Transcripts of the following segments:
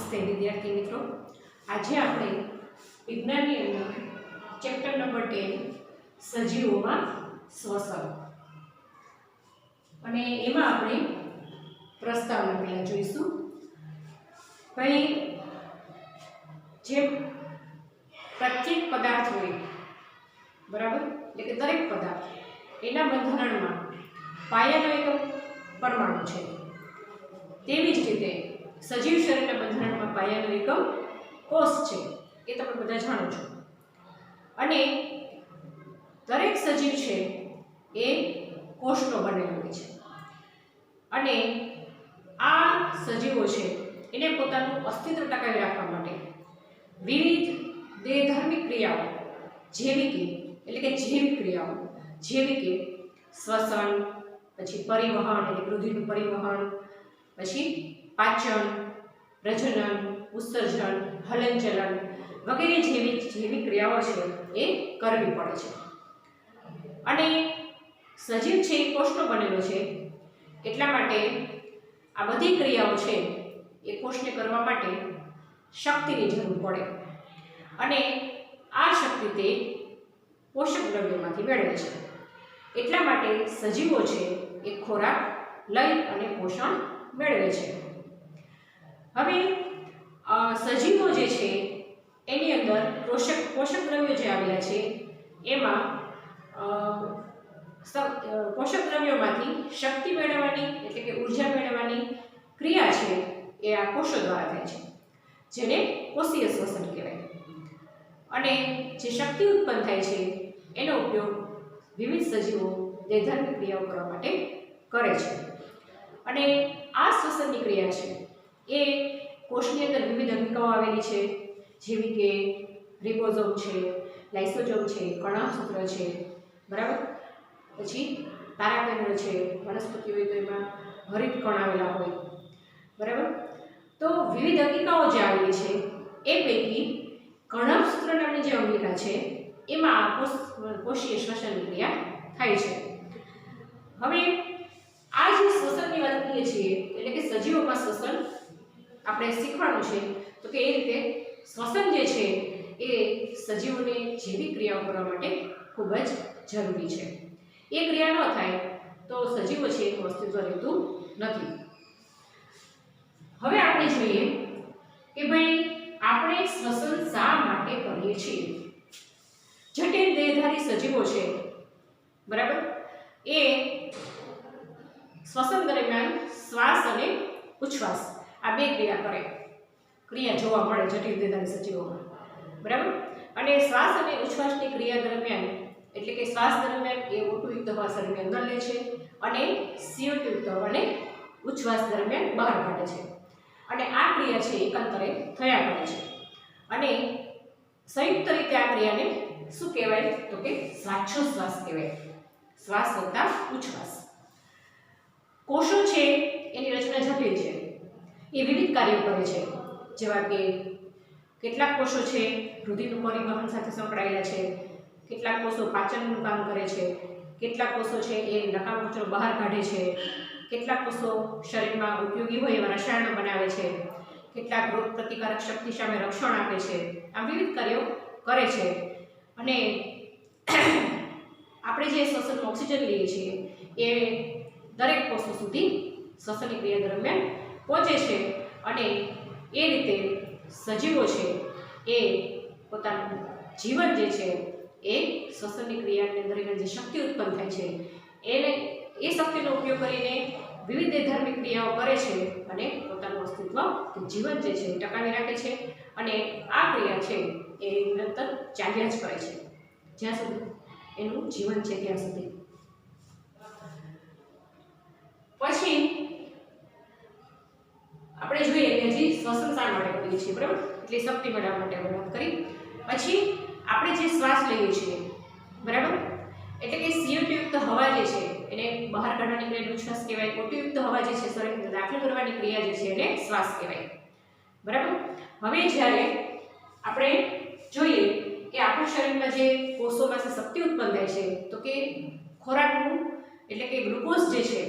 નમસ્તે વિદ્યાર્થી મિત્રો, આજે આપણે વિજ્ઞાનની અંદર ચેપ્ટર નંબર 10 સજીવોમાં શ્વસન અને એમાં આપણે પ્રસ્તાવના પહેલા જોઈશું. ભાઈ જે પ્રત્યેક પદાર્થ હોય બરાબર, એટલે કે દરેક પદાર્થ એના બંધારણમાં પાયાનો એક પરમાણુ છે. તેવી જ રીતે સજીવ શરીરના બંધારણમાં પાયાનો એકમ કોષ છે, એ તમે બધા જાણો છો. અને દરેક સજીવ છે એ કોષનો બનેલો હોય છે. અને આ સજીવો છે એને પોતાનું અસ્તિત્વ ટકાવી રાખવા માટે વિવિધ દેહધાર્મિક ક્રિયાઓ જેવી કે જૈવિક ક્રિયાઓ જેવી કે શ્વસન, પછી પરિવહન એટલે કે રુધિરનું પરિવહન, પછી પાચન, પ્રજનન, ઉત્સર્જન, હલનચલન વગેરે જેવી જૈવિક ક્રિયાઓ છે એ કરવી પડે છે. અને સજીવ છે એ કોષનો બનેલો છે, એટલા માટે આ બધી ક્રિયાઓ છે એ કોષને કરવા માટે શક્તિની જરૂર પડે. અને આ શક્તિ તે પોષક દ્રવ્યોમાંથી મેળવે છે. એટલા માટે સજીવો છે એ ખોરાક લઈ અને પોષણ મેળવે છે. હવે સજીવો જે છે એની અંદર પોષક દ્રવ્યો જે આવેલા છે એમાં પોષક દ્રવ્યોમાંથી શક્તિ મેળવવાની એટલે કે ઉર્જા મેળવવાની ક્રિયા છે એ આ કોષો દ્વારા થાય છે, જેને કોષીય શ્વસન કહેવાય. અને જે શક્તિ ઉત્પન્ન થાય છે એનો ઉપયોગ વિવિધ સજીવો દેહધાર્મિક ક્રિયાઓ કરવા માટે કરે છે. અને આ શ્વસનની ક્રિયા છે એ કોષની અંદર વિવિધ અંગિકાઓ આવેલી છે, જેવી કે રિબોઝોમ છે, લાઇસોઝોમ છે, કણસૂત્ર છે, બરાબર. પછી તારાકેન્દ્ર છે, વનસ્પતિ હોય તો એમાં હરિત કણ આવેલા હોય, બરાબર. તો વિવિધ અંગિકાઓ જે આવેલી છે એ પૈકી કણસૂત્ર નામની જે અંગિકા છે એમાં કોષીય શ્વસનની ક્રિયા થાય છે. હવે આ જે શ્વસનની વાત કરીએ છીએ એટલે કે સજીવોમાં શ્વસન આપણે શીખવાનું છે, તો કે એ રીતે શ્વસન જે છે એ સજીવોને જૈવિક ક્રિયાઓ કરવા માટે ખૂબ જ જરૂરી છે. એ ક્રિયા ન થાય તો સજીવો છે એનું અસ્તિત્વ રહેતું નથી. હવે આપણે જોઈએ કે ભાઈ આપણે શ્વસન શા માટે કરીએ છીએ. જટિલ દેહધારી સજીવો છે, બરાબર, એ શ્વસન દરમિયાન શ્વાસ અને ઉચ્છ્વાસ આ બે ક્રિયા જોવા મળે જટિલ દેહધારી સજીવોમાં, બરાબર. અને શ્વાસ અને ઉચ્છ્વાસની ક્રિયા દરમિયાન એટલે કે શ્વાસ દરમિયાન એ O2 યુક્ત હવા શરીરની અંદર લે છે અને CO2 યુક્ત હવાને ઉચ્છ્વાસ દરમિયાન બહાર કાઢે છે. અને આ ક્રિયા છે એકાંતરે થયા કરે છે. અને સંયુક્ત રીતે આ ક્રિયાને શું કહેવાય તો કે શ્વાસોચ્છ્વાસ કહેવાય, શ્વાસ વત્તા ઉચ્છ્વાસ. કોષો છે એની રચના જટિલ છે, એ વિવિધ કાર્યો કરે છે, જેવા કે કેટલાક કોષો છે રુધિરનું પરિવહન સાથે સંકળાયેલા છે, કેટલાક કોષો પાચનનું કામ કરે છે, કેટલાક કોષો છે એ નકામો કચરો બહાર કાઢે છે, કેટલાક કોષો શરીરમાં ઉપયોગી હોય એવા રસાયણો બનાવે છે, કેટલાક રોગ પ્રતિકારક શક્તિ સામે રક્ષણ આપે છે. આ વિવિધ કાર્યો કરે છે. અને આપણે જે શ્વસનમાં ઓક્સિજન લઈએ છીએ એ દરેક કોષો સુધી શ્વસનની ક્રિયા દરમિયાન પહોંચે છે. અને એ રીતે સજીવો છે એ પોતાનું જીવન જે છે એ શ્વસનની ક્રિયાની દરમિયાન જે શક્તિ ઉત્પન્ન થાય છે એ શક્તિનો ઉપયોગ કરીને વિવિધ દેહધાર્મિક ક્રિયાઓ કરે છે અને પોતાનું અસ્તિત્વ જીવન જે છે ટકાવી રાખે છે. અને આ ક્રિયા છે એ નિરંતર ચાલ્યા જ કરે છે જ્યાં સુધી એનું જીવન છે ત્યાં સુધી. પછી આપણે જોઈએ કે હજી શ્વસન શા માટે કરીએ છીએ, બરાબર, એટલે શક્તિ મેળવવા માટે આપણે વાત કરી. પછી આપણે જે શ્વાસ લઈએ છીએ, બરાબર, એટલે કે CO2 યુક્ત હવા જે છે એને બહાર કાઢવાની ક્રિયાને ઉચ્છ્વાસ કહેવાય. O2 યુક્ત હવા જે છે શરીરમાં દાખલ કરવાની ક્રિયા જે છે એને શ્વાસ કહેવાય, બરાબર. હવે જ્યારે આપણે જોઈએ કે આપણા શરીરમાં જે કોષોમાંથી શક્તિ ઉત્પન્ન થાય છે તો કે ખોરાકનું એટલે કે ગ્લુકોઝ જે છે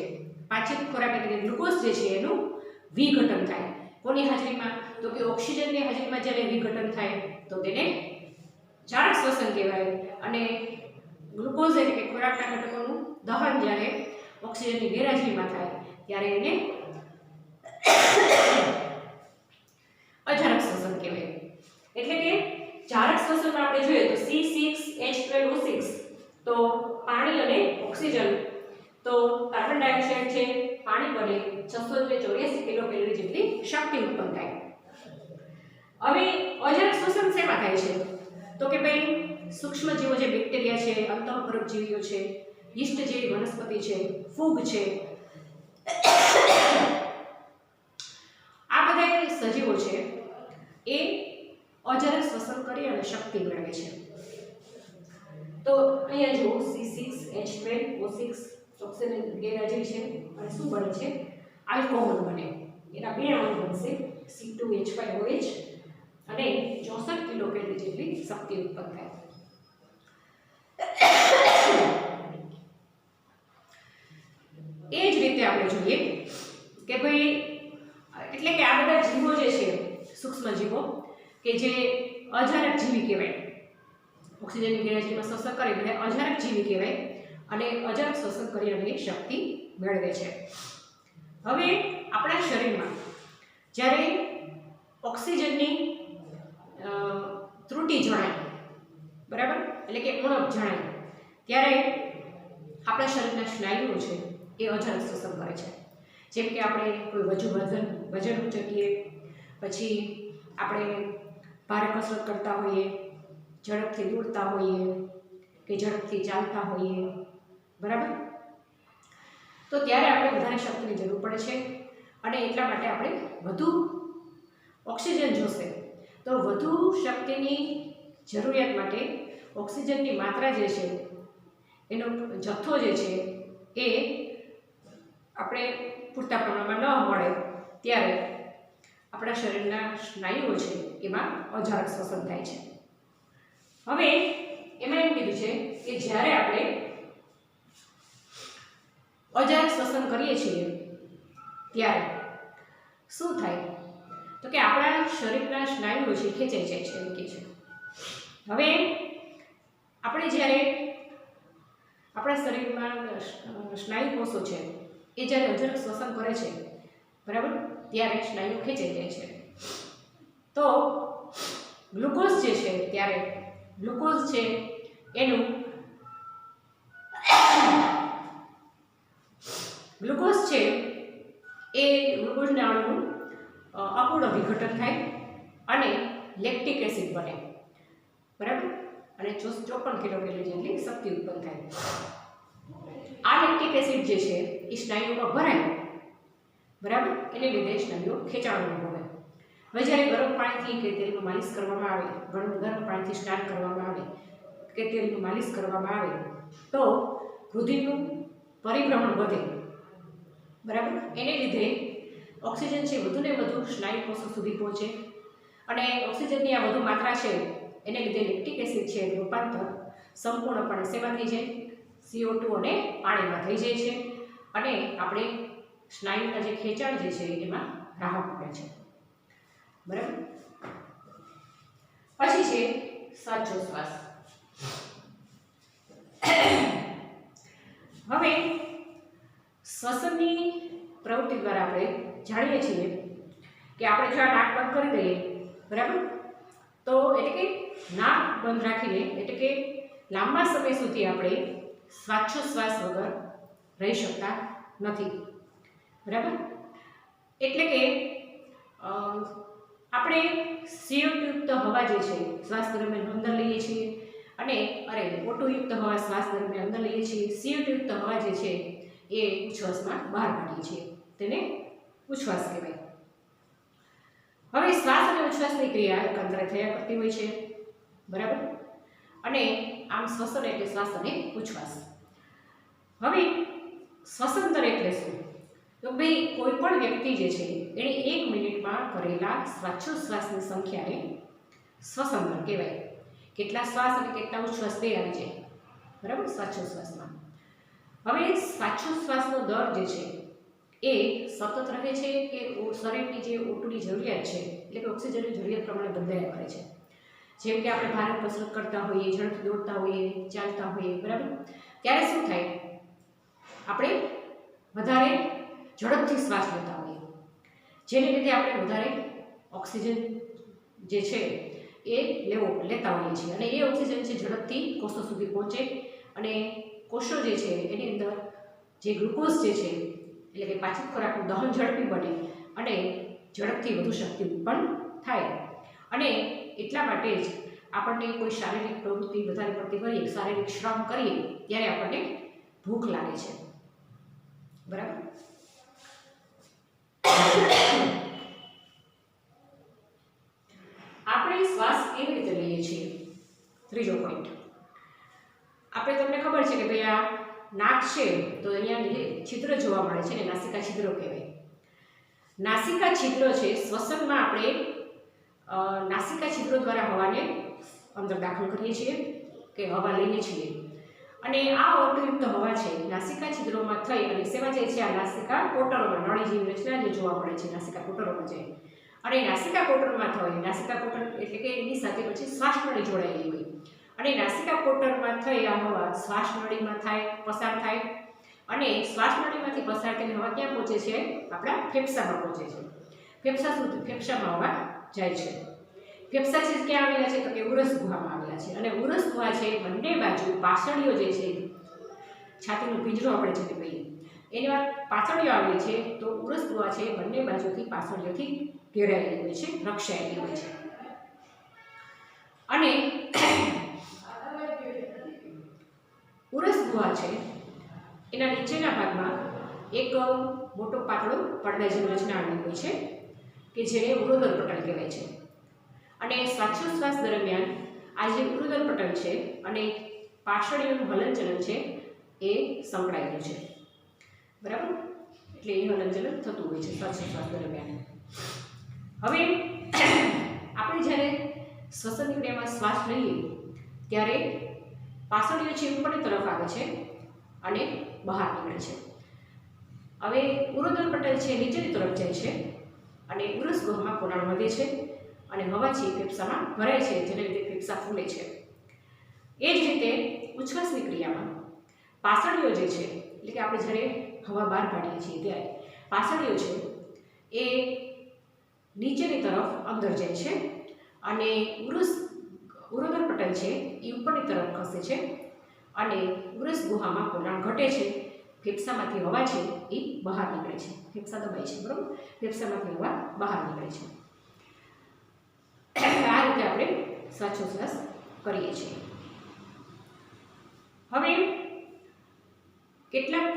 પાચિત ખોરાક એટલે ગ્લુકોઝ જે છે એનું વિઘટન થાય. કોની હાજરીમાં? તો કે ઓક્સિજનની હાજરીમાં જ્યારે વિઘટન થાય તો તેને જારક શ્વસન કહેવાય અને ગ્લુકોઝ એટલે કે ખોરાકના ઘટકોનું દહન જ્યારે ઓક્સિજનની ગેરહાજરીમાં થાય ત્યારે એને અજારક શ્વસન કહેવાય. એટલે કે જારક શ્વસનમાં આપણે જોઈએ તો C6H12O6 તો પાણી અને ઓક્સિજન, તો કાર્બન ડાયોક્સાઇડ છે, પાણી બને 684 કિલોકેલરી જેટલી શક્તિ ઉત્પન્ન થાય. હવે અજારક શ્વસન શેમાં થાય છે તો કે ભાઈ સૂક્ષ્મ જીવો જે બેક્ટેરિયા છે, અંતઃપરોપજીવીઓ છે, યીસ્ટ જેવી વનસ્પતિ છે, ફૂગ છે, આ બધા સજીવો છે એ અજારક શ્વસન કરી અને શક્તિ મેળવે છે. તો અહીંયા જુઓ C6H12O6 ઓક્સિજન ગેરહાજરી છે અને શું બને છે આલ્કોહોલ બને. એના બે અણુ બનશે C2H5OH અને 64 કિલોકેલરી જેટલી શક્તિ ઉત્પન્ન થાય. એ જ રીતે આપણે જોઈએ કે ભાઈ એટલે કે આ બધા જીવો જે છે સૂક્ષ્મ જીવો કે જે અજારક જીવી કહેવાય, ઓક્સિજનની ગેરહાજરીમાં શ્વસન કરે એટલે અજારક જીવી કહેવાય અને અજારક શ્વસન કરી અને શક્તિ મેળવે છે. હવે આપણા શરીરમાં જ્યારે ઓક્સિજનની ત્રુટિ જણાય, બરાબર, એટલે કે ઉણપ જણાય ત્યારે આપણા શરીરના સ્નાયુઓ છે એ અજારક શ્વસન કરે છે. જેમ કે આપણે કોઈ વજન ઉચકીએ, પછી આપણે ભારે કસરત કરતા હોઈએ, ઝડપથી દોડતા હોઈએ કે ઝડપથી ચાલતા હોઈએ, બરાબર, તો ત્યારે આપણે વધારે શક્તિની જરૂર પડે છે અને એટલા માટે આપણે વધુ ઓક્સિજન જોશે. તો વધુ શક્તિની જરૂરિયાત માટે ઓક્સિજનની માત્રા જે છે એનો જથ્થો જે છે એ આપણે પૂરતા પ્રમાણમાં ન મળે ત્યારે આપણા શરીરના સ્નાયુઓ છે એમાં અજારક શ્વસન થાય છે. હવે એમાં એમ કીધું છે કે જ્યારે આપણે અજારક શ્વસન કરીએ છીએ ત્યારે શું થાય તો કે આપણા શરીરના સ્નાયુઓ છે ખેંચાઈ જાય છે એમ કહે છે. હવે આપણે જ્યારે આપણા શરીરમાં સ્નાયુ કોષો છે એ જ્યારે અજારક શ્વસન કરે છે, બરાબર, ત્યારે સ્નાયુ ખેંચાઈ જાય છે. તો ગ્લુકોઝ જે છે ત્યારે ગ્લુકોઝ છે એનું ગ્લુકોઝ છે એ ગ્લુકોઝના અણુનું અપૂર્ણ વિઘટન થાય અને લેક્ટિક એસિડ બને, બરાબર, અને 54 કિલોકેલરી જેટલી શક્તિ ઉત્પન્ન થાય. આ લેક્ટિક એસિડ જે છે એ સ્નાયુમાં ભરાય, બરાબર, એને લીધે સ્નાયુઓ ખેંચાણ અનુભવે. હવે જ્યારે ગરમ પાણીથી કે તેલનું માલિશ કરવામાં આવે, ગરમ પાણીથી સ્નાન કરવામાં આવે કે તેલનું માલિશ કરવામાં આવે તો રુધિરનું પરિભ્રમણ વધે, બરાબર, એને લીધે ઓક્સિજન છે વધુને વધુ સ્નાયુ કોષો સુધી પહોંચે અને ઓક્સિજનની આ વધુ માત્રા છે એને લીધે લેક્ટિક એસિડ છે રૂપાંતર સંપૂર્ણપણે શેમાં થઈ જાય, CO2 અને પાણીમાં થઈ જાય છે અને આપણે સ્નાયુના જે ખેંચાણ જે છે એમાં રાહત મળે છે, બરાબર. પછી છે શ્વાસોચ્છ્વાસ. હવે શ્વસનની પ્રવૃત્તિ દ્વારા આપણે જાણીએ છીએ કે આપણે જો આ નાક બંધ કરી દઈએ, બરાબર, તો એટલે કે નાક બંધ રાખીને એટલે કે લાંબા સમય સુધી આપણે શ્વાસોચ્છ્વાસ વગર રહી શકતા નથી, બરાબર. એટલે કે આપણે CO2યુક્ત હવા જે છે શ્વાસ દરમિયાન અંદર લઈએ છીએ અને O2યુક્ત હવા શ્વાસ દરમિયાન અંદર લઈએ છીએ. CO2યુક્ત હવા જે છે એ ઉચ્છ્વાસમાં બહાર કાઢીએ છીએ, તેને ઉચ્છ્વાસ કહેવાય. હવે શ્વાસ અને ઉચ્છ્વાસની ક્રિયા એકાંતરે થયા કરતી હોય છે, બરાબર, અને આમ શ્વસન એટલે શ્વાસ અને ઉચ્છ્વાસ. હવે શ્વસન દર એટલે શું તો ભાઈ કોઈ પણ વ્યક્તિ જે છે એણે 1 મિનિટમાં કરેલા શ્વાસોચ્છ્વાસની સંખ્યાને શ્વસન દર કહેવાય. કેટલા શ્વાસ અને કેટલા ઉચ્છ્વાસ બે આવી જાય, બરાબર, શ્વાસોચ્છ્વાસમાં. હવે શ્વાસોચ્છ્વાસનો દર જે છે એ સતત રહે છે કે શરીરની જે O2ની જરૂરિયાત છે એટલે કે ઓક્સિજનની જરૂરિયાત પ્રમાણે બદલાયા કરે છે? જેમ કે આપણે ભારે કસરત કરતા હોઈએ, ઝડપથી દોડતા હોઈએ, ચાલતા હોઈએ, બરાબર, ત્યારે શું થાય? આપણે વધારે ઝડપથી શ્વાસ લેતા હોઈએ, જેને લીધે આપણે વધારે ઓક્સિજન જે છે એ લેતા હોઈએ છીએ, અને એ ઓક્સિજન છે ઝડપથી કોષો સુધી પહોંચે, અને કોષો જે છે એની અંદર જે ગ્લુકોઝ જે છે એટલે કે પાચિત ખોરાકનું દહન ઝડપી બને અને ઝડપથી વધુ શક્તિ ઉત્પન્ન થાય. અને એટલા માટે જ આપણને કોઈ શારીરિક પ્રવૃત્તિ વધારે પડતી કરીએ, શારીરિક શ્રમ કરીએ, ત્યારે આપણને ભૂખ લાગે છે, બરાબર. આપણે શ્વાસ કેવી રીતે લઈએ છીએ? ત્રીજો પોઈન્ટ. આપણે તમને ખબર છે કે ભાઈ આ નાક છે તો અહીંયા છિદ્ર જોવા મળે છે ને નાસિકા છિદ્રો કહેવાય. નાસિકા છિદ્રો છે શ્વસનમાં આપણે નાસિકા છિદ્રો દ્વારા હવાને અંદર દાખલ કરીએ છીએ કે હવા લઈએ છીએ, અને આ ઓટયુક્ત હવા છે નાસિકા છિદ્રોમાં થઈ અને સેવા જાય છે આ નાસિકા કોટરોમાં. નળી જેવી રચના જે જોવા મળે છે નાસિકા કોટરોમાં જાય, અને નાસિકા કોટરમાં થઈ, નાસિકા કોટર એટલે કે એની સાથે પછી શ્વાસનળી જોડાયેલી હોય, અને નાસિકા કોટરમાં થઈ આ હવા શ્વાસનળીમાં પસાર થાય, અને શ્વાસનળીમાંથી પસાર થઈને હવા ક્યાં પહોંચે છે? આપણા ફેફસામાં પહોંચે છે. ફેફસામાં હવા જાય છે. ફેફસા છે ક્યાં આવેલા છે? તો કે ઉરસ ગુહામાં આવેલા છે, અને ઉરસ ગુહા છે બંને બાજુ પાસળીઓ જે છે, છાતીનો પિંજરો આપણે જેને કહીએ એની વાત પાસળીઓ આવેલી છે, તો ઉરસ ગુહા છે બંને બાજુથી પાસળીઓથી ઘેરાયેલી હોય છે, રક્ષાયેલી હોય છે. અને ઉરસ ગુહા છે એના નીચેના ભાગમાં એક મોટો પાતળો પડદા જેવી રચના આવેલી હોય છે કે જેને ઉરોદર પટલ કહેવાય છે. અને શ્વાસોચ્છ્વાસ દરમિયાન આ જે ઉરોદર પટલ છે અને પાછળનું હલનચલન છે એ સંકળાયેલું છે, બરાબર. એટલે એ હલનચલન થતું હોય છે શ્વાસોચ્છ્વાસ દરમિયાન. હવે આપણે જ્યારે શ્વસનની ક્રિયામાં શ્વાસ લઈએ ત્યારે પાછળીઓ છે ઉપરની તરફ આવે છે અને બહાર નીકળે છે. હવે ઉરોદર પટલ છે નીચેની તરફ જાય છે અને ઉરસ ગુહામાં પોલાણ વધે છે અને હવા છે ફેફસામાં ભરાય છે, જેને લીધે ફેફસા ફૂલે છે. એ જ રીતે ઉચ્છ્વાસની ક્રિયામાં પાછળીઓ જે છે એટલે કે આપણે જ્યારે હવા બહાર કાઢીએ છીએ ત્યારે પાછળીઓ છે એ નીચેની તરફ અંદર જાય છે અને ઉરોદર પટલ છે એ ઉપરની તરફ ખસે છે અને ઉરસ ગુહામાં પોલાણ ઘટે છે. ફેફસામાંથી હવા છે એ બહાર નીકળે છે. ફેફસા દબાય છે, બરાબર. ફેફસામાંથી હવા બહાર નીકળે છે. આ રીતે આપણે શ્વાસોચ્છ્વાસ કરીએ છીએ. હવે કેટલાક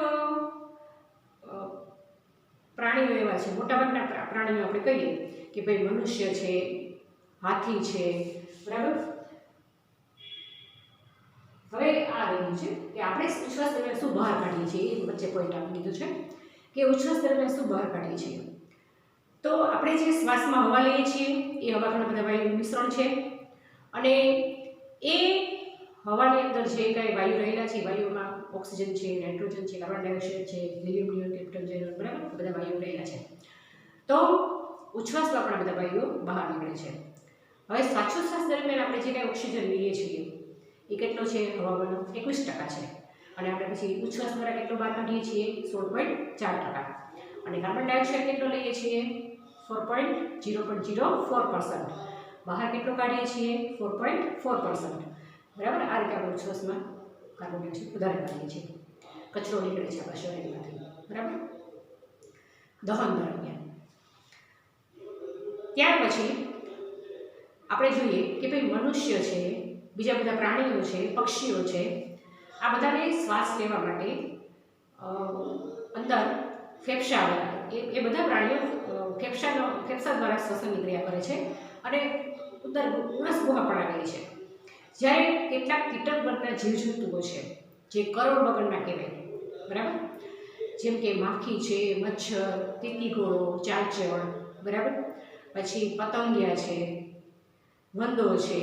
પ્રાણીઓ એવા છે, મોટાભાગના પ્રાણીઓ આપણે કહીએ કે ભાઈ મનુષ્ય છે, હાથી છે, બરાબર. હવે આ રહ્યું છે કે આપણે ઉચ્છ્વાસ દરમિયાન શું બહાર કાઢીએ છીએ, એ વચ્ચે પોઈન્ટ આપી દીધું છે કે ઉચ્છ્વાસ દરમિયાન શું બહાર કાઢીએ છીએ. તો આપણે જે શ્વાસમાં હવા લઈએ છીએ એ હવા ઘણા બધા વાયુનું મિશ્રણ છે, અને એ હવાની અંદર જે કાંઈ વાયુ રહેલા છે વાયુઓમાં ઓક્સિજન છે, નાઇટ્રોજન છે, કાર્બન ડાયોક્સાઇડ છે, હિલિયમ, નિયોન, ક્રિપ્ટોન, ઝેનોન, બરાબર, બધા વાયુઓ રહેલા છે. તો ઉચ્છ્વાસમાં પણ બધા વાયુઓ બહાર નીકળે છે. હવે શ્વાસોચ્છ્વાસ દરમિયાન આપણે જે કાંઈ ઓક્સિજન લઈએ છીએ એ કેટલો છે? હવામાનનો 21% છે, અને આપણે પછી ઉચ્છ્વાસ દ્વારા કેટલો બહાર કાઢીએ છીએ? 16.4%. અને કાર્બન ડાયોક્સાઇડ કેટલો લઈએ છીએ? 0.04%. બહાર કેટલો કાઢીએ છીએ? 4.4%. બરાબર. આ રીતે આપણે ઉચ્છ્વાસમાં કાર્બન ડાયોક્સાઇડ વધારે કાઢીએ છીએ, કચરો નીકળે છે આપણા શરીરમાંથી, બરાબર, દહન દરમિયાન. ત્યાર પછી આપણે જોઈએ કે ભાઈ મનુષ્ય છે, બીજા બધા પ્રાણીઓ છે, પક્ષીઓ છે, આ બધાને શ્વાસ લેવા માટે અંદર ફેફસા આવેલા, એ બધા પ્રાણીઓ ફેફસા દ્વારા શ્વસનની ક્રિયા કરે છે, અને અંદર ઉરસ ગુહા પણ આવેલી છે. જ્યારે કેટલાક કીટક વર્ગના જીવજંતુઓ છે જે કરોડ વગરના કહેવાય, બરાબર, જેમ કે માખી છે, મચ્છર, તીતીઘોડો, ચાંચડ, બરાબર, પછી પતંગિયા છે, વંદો છે,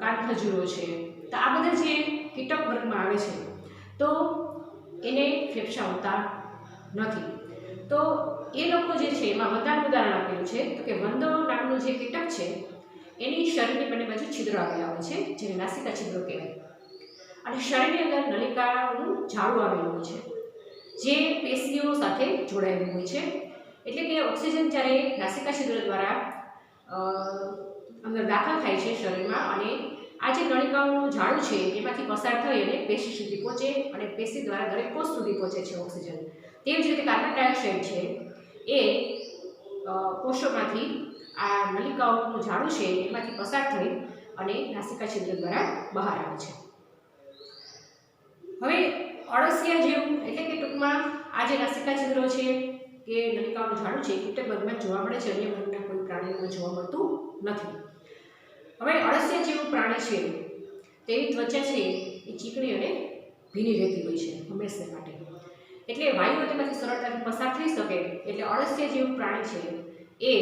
કાનખજૂરો છે, તો આ બધા જે કીટક વર્ગમાં આવે છે તો એને ફેફસા હોતા નથી. તો એ લોકો જે છે એમાં વંદાનું ઉદાહરણ આપેલું છે તો કે વંદો નામનું જે કીટક છે એની શરીરની બંને બાજુ છિદ્ર આવેલા હોય છે જેને નાસિકા છિદ્રો કહેવાય અને શરીરની અંદર નલિકાનું ઝાડું આવેલું હોય છે જે પેશીઓ સાથે જોડાયેલું હોય છે. એટલે કે ઓક્સિજન જ્યારે નાસિકા છિદ્ર દ્વારા અંદર દાખલ થાય છે શરીરમાં અને આ જે નળિકાઓનું ઝાડું છે એમાંથી પસાર થઈ અને પેશી સુધી પહોંચે અને પેશી દ્વારા દરેક કોષ સુધી પહોંચે છે ઓક્સિજન. તેવી જ રીતે કાર્બન ડાયોક્સાઇડ છે એ કોષોમાંથી આ નલિકાઓનું ઝાડું છે એમાંથી પસાર થઈ અને નાસિકા છિદ્ર દ્વારા બહાર આવે છે. હવે અળસિયા જેવું એટલે કે ટૂંકમાં આ જે નાસિકા છિદ્રો છે કે નલિકાઓનું ઝાડું છે કીટક વર્ગમાં જોવા મળે છે, અન્ય વર્ગના કોઈ પ્રાણીઓમાં જોવા મળતું નથી. હવે અળસિયા જેવું પ્રાણી છે તેની ત્વચા છે એ ચીકણી અને ભીની રહેતી હોય છે હંમેશા માટે, એટલે વાયુઓ તેમાંથી સરળતાથી પસાર થઈ શકે એટલે અળસિયા જેવું પ્રાણી છે એ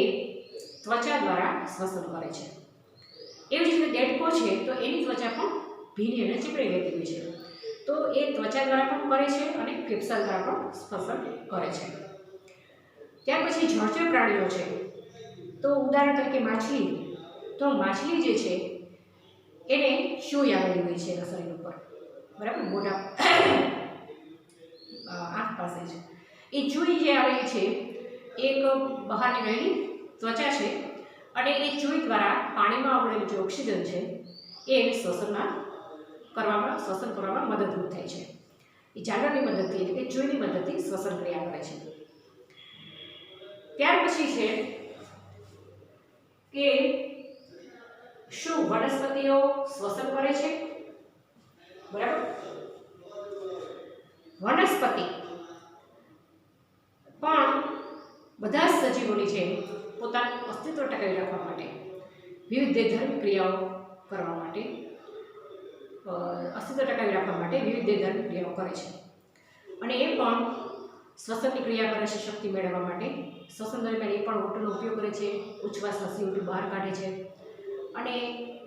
ત્વચા દ્વારા શ્વસન કરે છે. એવી જ રીતે દેડકો છે તો એની ત્વચા પણ ભીની અને ચીકણી રહેતી હોય છે તો એ ત્વચા દ્વારા પણ કરે છે અને ફેફસા દ્વારા પણ શ્વસન કરે છે. ત્યાર પછી જળચર પ્રાણીઓ છે તો ઉદાહરણ તરીકે માછલી, તો માછલી જે છે એને શું આવેલી હોય છે એના શરીર ઉપર, બરાબર, મોઢા આંખ પાસે છે એ ચૂઈ જે આવેલી છે એક બહાર નીકળેલી ત્વચા છે અને એ ચૂઈ દ્વારા પાણીમાં આવડેલું જે ઓક્સિજન છે એ શ્વસન કરવામાં મદદરૂપ થાય છે. એ જાનવરની મદદથી એટલે કે ચૂઈની મદદથી શ્વસન ક્રિયા કરે છે. ત્યાર પછી છે કે શું વનસ્પતિઓ શ્વસન કરે છે, બરાબર. વનસ્પતિ પણ બધા જ સજીવોની જેમ પોતાનું અસ્તિત્વ ટકાવી રાખવા માટે વિવિધ દેહધાર્મિક ક્રિયાઓ કરવા માટે વિવિધ દેહધાર્મિક ક્રિયાઓ કરે છે અને એ પણ શ્વસનની ક્રિયા કરે છે શક્તિ મેળવવા માટે. શ્વસન દરમિયાન એ પણ ઓટોનો ઉપયોગ કરે છે, ઉચ્છ્વાસના CO2 બહાર કાઢે છે અને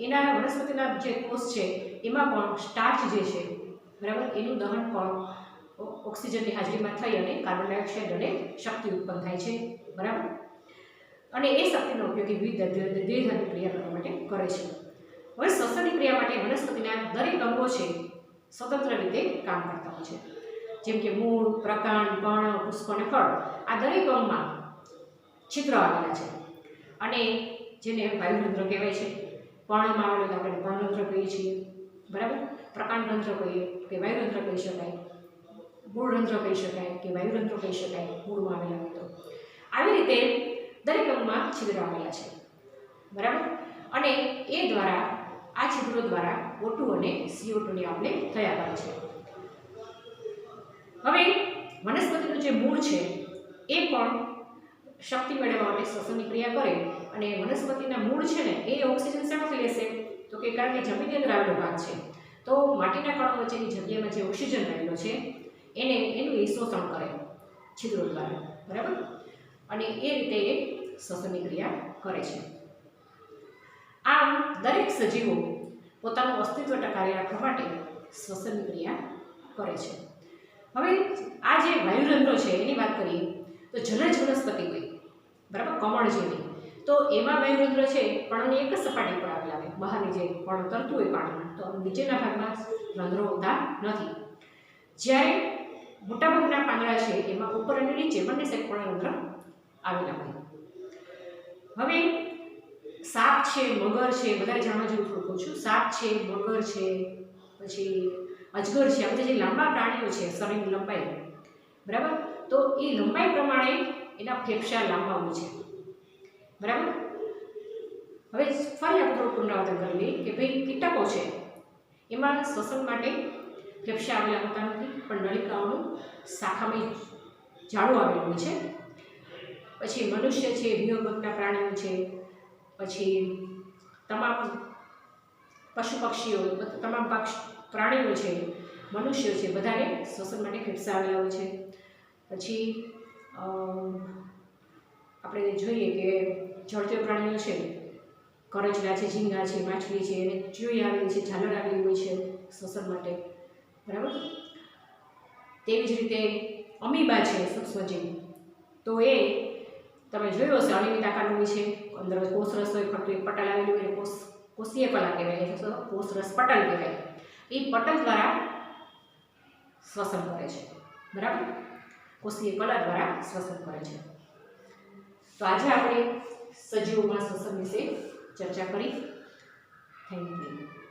એના વનસ્પતિના જે કોષ છે એમાં પણ સ્ટાર્ચ જે છે, બરાબર, એનું દહન પણ ઓક્સિજનની હાજરીમાં થઈ અને કાર્બન ડાયોક્સાઇડ અને શક્તિ ઉત્પન્ન થાય છે, બરાબર. અને એ શક્તિનો ઉપયોગ વિવિધ દેહધાર્મિક ક્રિયા કરવા માટે કરે છે. હવે શ્વસનની ક્રિયા માટે વનસ્પતિના દરેક અંગો છે સ્વતંત્ર રીતે કામ કરતા હોય છે, જેમ કે મૂળ, પ્રકાંડ, પર્ણ, પુષ્પ અને ફળ. આ દરેક અંગમાં છિદ્ર આવેલા છે અને જેને વાયુરંધ્ર કહેવાય છે. પર્ણમાં આવેલું આપણે પર્ણરંધ્ર કહીએ છીએ, બરાબર. પ્રકાંડ રંધ્ર કહીએ કે વાયુરંધ્ર કહી શકાય, મૂળરંધ્ર કહી શકાય કે વાયુરંધ્ર કહી શકાય મૂળમાં આવેલા હોય તો. આવી રીતે દરેક અંગમાં છિદ્ર આવેલા છે, બરાબર. અને એ દ્વારા આ છિદ્રો દ્વારા O2 અને CO2 ની આપ-લે થયા કરે છે. હવે વનસ્પતિનું જે મૂળ છે એ પણ શક્તિ મેળવવા માટે શ્વસનની ક્રિયા કરે અને વનસ્પતિના મૂળ છે ને એ ઓક્સિજન શેમાંથી લેશે તો કે કારણ કે જમીનની અંદર આવેલો ભાગ છે તો માટીના કણો વચ્ચેની જગ્યામાં જે ઓક્સિજન રહેલો છે એનું એ શોષણ કરે છિદ્રો દ્વારા, બરાબર. અને એ રીતે એ શ્વસનની ક્રિયા કરે છે. આમ દરેક સજીવો પોતાનું અસ્તિત્વ ટકાવી રાખવા માટે શ્વસનની ક્રિયા કરે છે. હવે આ જે વાયુરંધ્રો છે એની વાત કરીએ તો જલજ વનસ્પતિ હોય, બરાબર, કમળ જેવી, તો એમાં વાયુરંધ્ર છે પણ એક જ સપાટી પર આવેલા હોય, બહારની જે પર્ણ તરતું હોય પાણીમાં તો નીચેના ભાગમાં રંધ્રો હોતા નથી. જ્યારે મોટાભાગના પાંદડા છે એમાં ઉપર અને નીચે બંને સાઈડ પણ રંધ્ર આવેલા હોય. હવે સાપ છે, મગર છે, બધા જાણવા જેવું થોડું કહું છું. સાપ છે, મગર છે, પછી અજગર છે, આ બધા જે લાંબા પ્રાણીઓ છે શરીરની લંબાઈ, બરાબર, તો એ લંબાઈ પ્રમાણે એના ફેફસા લાંબા હોય છે, બરાબર. હવે ફરી આપણે થોડું પુનરાવર્તન કરી લઈએ કે ભાઈ કીટકો છે એમાં શ્વસન માટે ફેફસા આવેલા હોતા નથી પણ નળિકાઓનું શાખામાં ઝાડું આવેલું હોય છે. પછી મનુષ્ય છે, વિહંગના પ્રાણીઓ છે, પછી તમામ પશુ પક્ષીઓ, તમામ પ્રાણીઓ છે, મનુષ્યો છે, બધાને શ્વસન માટે ફેફસા આવેલા હોય છે. પછી આપણે જોઈએ કે જળચર પ્રાણીઓ છે, કરચલા છે, ઝીંગા છે, માછલી છે, એને ચૂઈ આવેલી છે, ઝાલર આવેલી હોય છે શ્વસન માટે, બરાબર. તેવી જ રીતે અમીબા છે સૂક્ષ્મજીવ, તો એ તમે જોયું હશે અનિયમિત આકારનું હોય છે, અંદર કોષરસ હોય, ફરતું પટલ આવેલું હોય, કોષીય કલા કહેવાય, કોષરસ પટલ કહેવાય. એ પટલ દ્વારા શ્વસન કરે છે. બરાબર, કોષીય કલા દ્વારા શ્વસન કરે છે. તો આજે આપણે સજીવોમાં શ્વસન વિશે ચર્ચા કરી. Thank you.